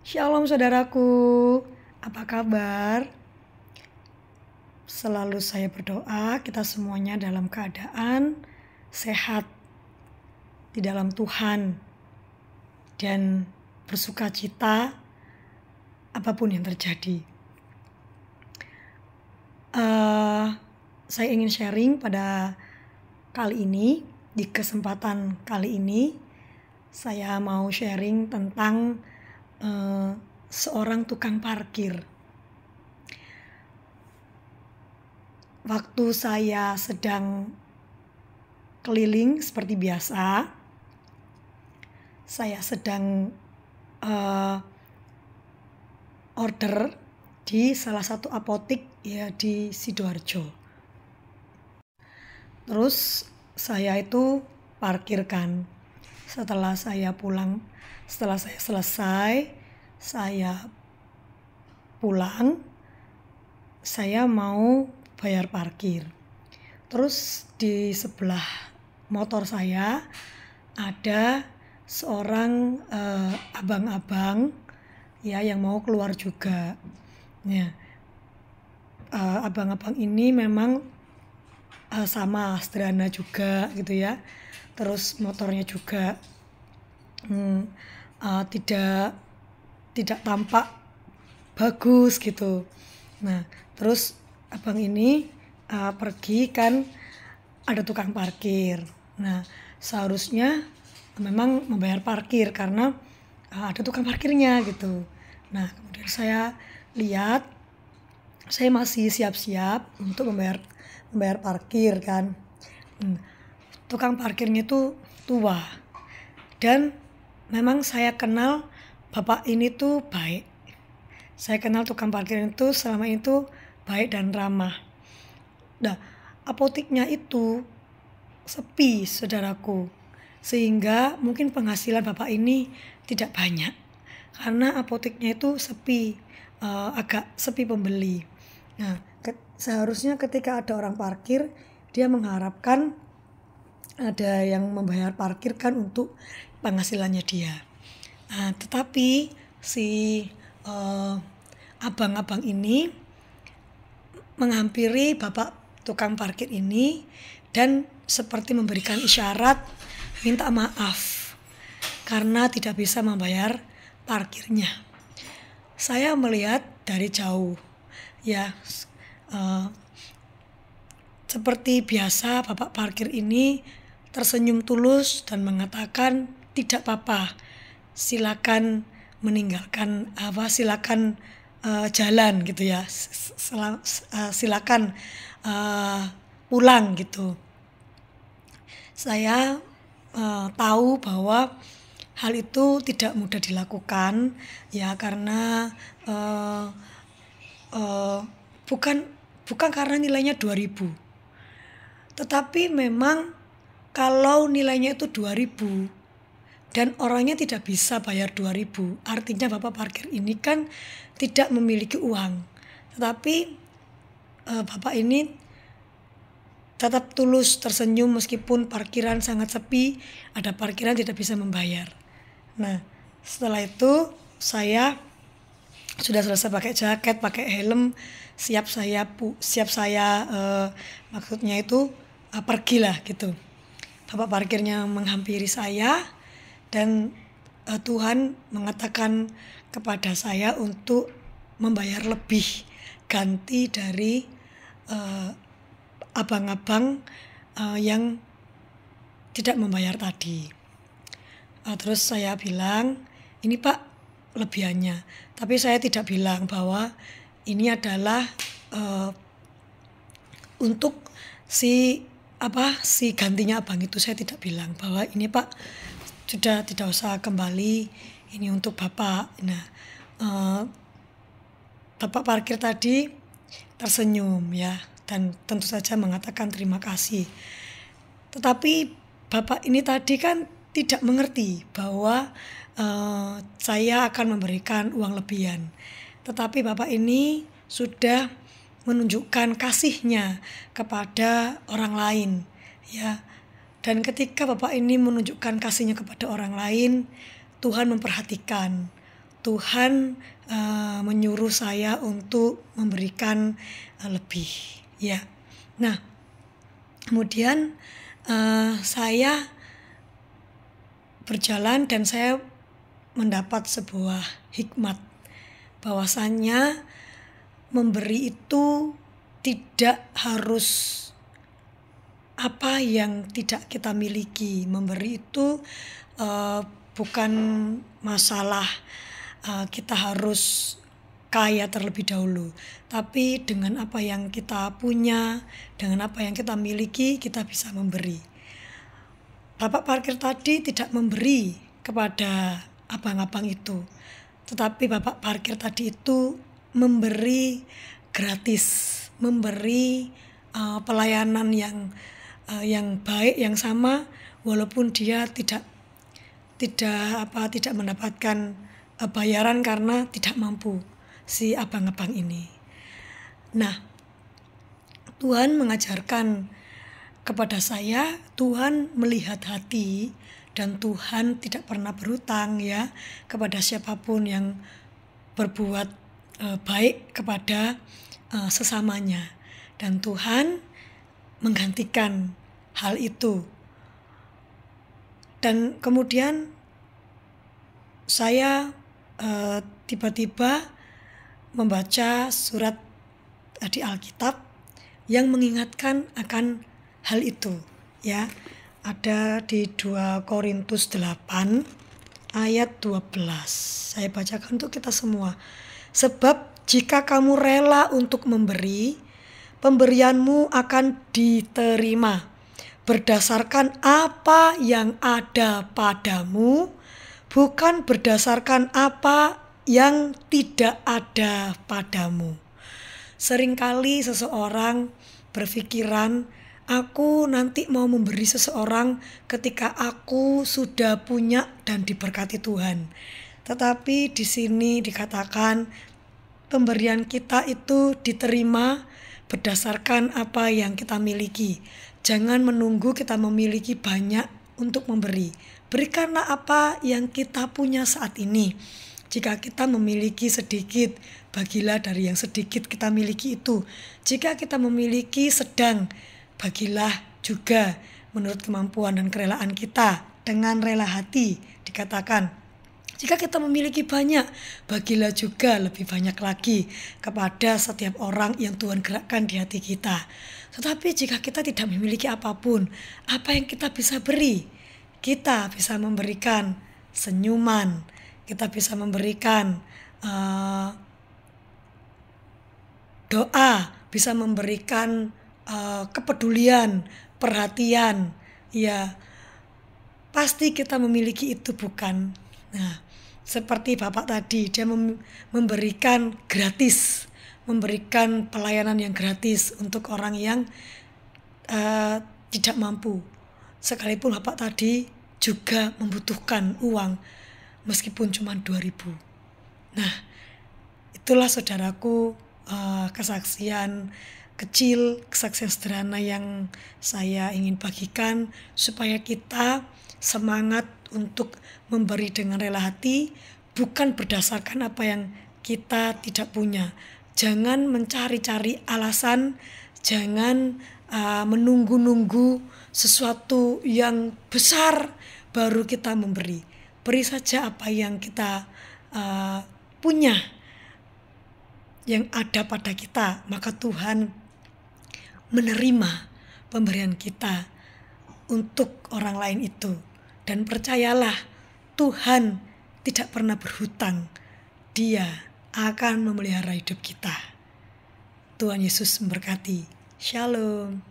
Shalom saudaraku, apa kabar? Selalu saya berdoa kita semuanya dalam keadaan sehat di dalam Tuhan dan bersukacita apapun yang terjadi. Saya ingin sharing pada kali ini, di kesempatan kali ini saya mau sharing tentang seorang tukang parkir. Waktu saya sedang keliling seperti biasa, saya sedang order di salah satu apotik ya di Sidoarjo. Terus saya itu parkirkan. Setelah saya selesai, saya pulang, saya mau bayar parkir. Terus di sebelah motor saya ada seorang abang-abang ya yang mau keluar juga. Ya, abang-abang ini memang sama sederhana juga gitu ya. Terus motornya juga tidak tampak bagus gitu. Nah, terus abang ini pergi kan ada tukang parkir. Nah, seharusnya memang membayar parkir karena ada tukang parkirnya gitu. Nah, kemudian saya lihat, saya masih siap-siap untuk membayar parkir kan. Tukang parkirnya itu tua dan memang saya kenal bapak ini tuh baik. Saya kenal tukang parkir itu selama itu baik dan ramah. Nah, apotiknya itu sepi saudaraku, sehingga mungkin penghasilan bapak ini tidak banyak karena apotiknya itu sepi, agak sepi pembeli. Nah, seharusnya ketika ada orang parkir dia mengharapkan ada yang membayar parkir kan untuk penghasilannya dia. Nah, tetapi si abang-abang ini menghampiri bapak tukang parkir ini dan seperti memberikan isyarat minta maaf karena tidak bisa membayar parkirnya. Saya melihat dari jauh ya, seperti biasa bapak parkir ini tersenyum tulus dan mengatakan tidak apa-apa, silakan meninggalkan silakan jalan gitu ya, silakan pulang gitu. Saya tahu bahwa hal itu tidak mudah dilakukan ya karena bukan karena nilainya 2000, tetapi memang kalau nilainya itu 2000 dan orangnya tidak bisa bayar 2000, artinya bapak parkir ini kan tidak memiliki uang. Tetapi bapak ini tetap tulus tersenyum meskipun parkiran sangat sepi, ada parkiran tidak bisa membayar. Nah, setelah itu saya sudah selesai pakai jaket, pakai helm, siap saya maksudnya itu pergilah gitu. Bapak parkirnya menghampiri saya dan Tuhan mengatakan kepada saya untuk membayar lebih ganti dari abang-abang yang tidak membayar tadi. Terus saya bilang, ini Pak lebihannya. Tapi saya tidak bilang bahwa ini adalah untuk si gantinya abang itu. Saya tidak bilang bahwa ini Pak sudah tidak usah kembali, ini untuk Bapak. Nah, bapak parkir tadi tersenyum ya dan tentu saja mengatakan terima kasih. Tetapi bapak ini tadi kan tidak mengerti bahwa saya akan memberikan uang lebihan. Tetapi bapak ini sudah menunjukkan kasihnya kepada orang lain ya. Dan ketika bapak ini menunjukkan kasihnya kepada orang lain, Tuhan memperhatikan Tuhan menyuruh saya untuk memberikan lebih, ya. Nah, kemudian saya berjalan dan saya mendapat sebuah hikmat bahwasannya memberi itu tidak harus apa yang tidak kita miliki. Memberi itu bukan masalah kita harus kaya terlebih dahulu, tapi dengan apa yang kita punya, dengan apa yang kita miliki, kita bisa memberi. Bapak parkir tadi tidak memberi kepada abang-abang itu, tetapi bapak parkir tadi itu memberi gratis, memberi pelayanan yang baik, yang sama, walaupun dia tidak mendapatkan bayaran karena tidak mampu, si abang-abang ini. Nah, Tuhan mengajarkan kepada saya, Tuhan melihat hati dan Tuhan tidak pernah berhutang, ya, kepada siapapun yang berbuat baik kepada sesamanya, dan Tuhan menggantikan hal itu. Dan kemudian saya tiba-tiba membaca surat di Alkitab yang mengingatkan akan hal itu, ya. Ada di 2 Korintus 8 ayat 12. Saya bacakan untuk kita semua. Sebab jika kamu rela untuk memberi, pemberianmu akan diterima berdasarkan apa yang ada padamu, bukan berdasarkan apa yang tidak ada padamu. Seringkali seseorang berpikiran, aku nanti mau memberi seseorang ketika aku sudah punya dan diberkati Tuhan. Tetapi di sini dikatakan pemberian kita itu diterima berdasarkan apa yang kita miliki. Jangan menunggu kita memiliki banyak untuk memberi. Berikanlah apa yang kita punya saat ini. Jika kita memiliki sedikit, bagilah dari yang sedikit kita miliki itu. Jika kita memiliki sedang, bagilah juga menurut kemampuan dan kerelaan kita dengan rela hati. Dikatakan, jika kita memiliki banyak, bagilah juga lebih banyak lagi kepada setiap orang yang Tuhan gerakkan di hati kita. Tetapi jika kita tidak memiliki apapun, apa yang kita bisa beri? Kita bisa memberikan senyuman, kita bisa memberikan doa, bisa memberikan kepedulian, perhatian, ya. Pasti kita memiliki itu, bukan? Nah, seperti Bapak tadi, dia memberikan gratis, memberikan pelayanan yang gratis untuk orang yang tidak mampu. Sekalipun Bapak tadi juga membutuhkan uang, meskipun cuma 2.000. Nah, itulah saudaraku kesaksian kecil, kesaksian sederhana yang saya ingin bagikan supaya kita semangat untuk memberi dengan rela hati, bukan berdasarkan apa yang kita tidak punya. Jangan mencari-cari alasan, jangan menunggu-nunggu sesuatu yang besar baru kita memberi. Beri saja apa yang kita punya, yang ada pada kita, maka Tuhan menerima pemberian kita untuk orang lain itu. Dan percayalah, Tuhan tidak pernah berhutang. Dia akan memelihara hidup kita. Tuhan Yesus memberkati. Shalom.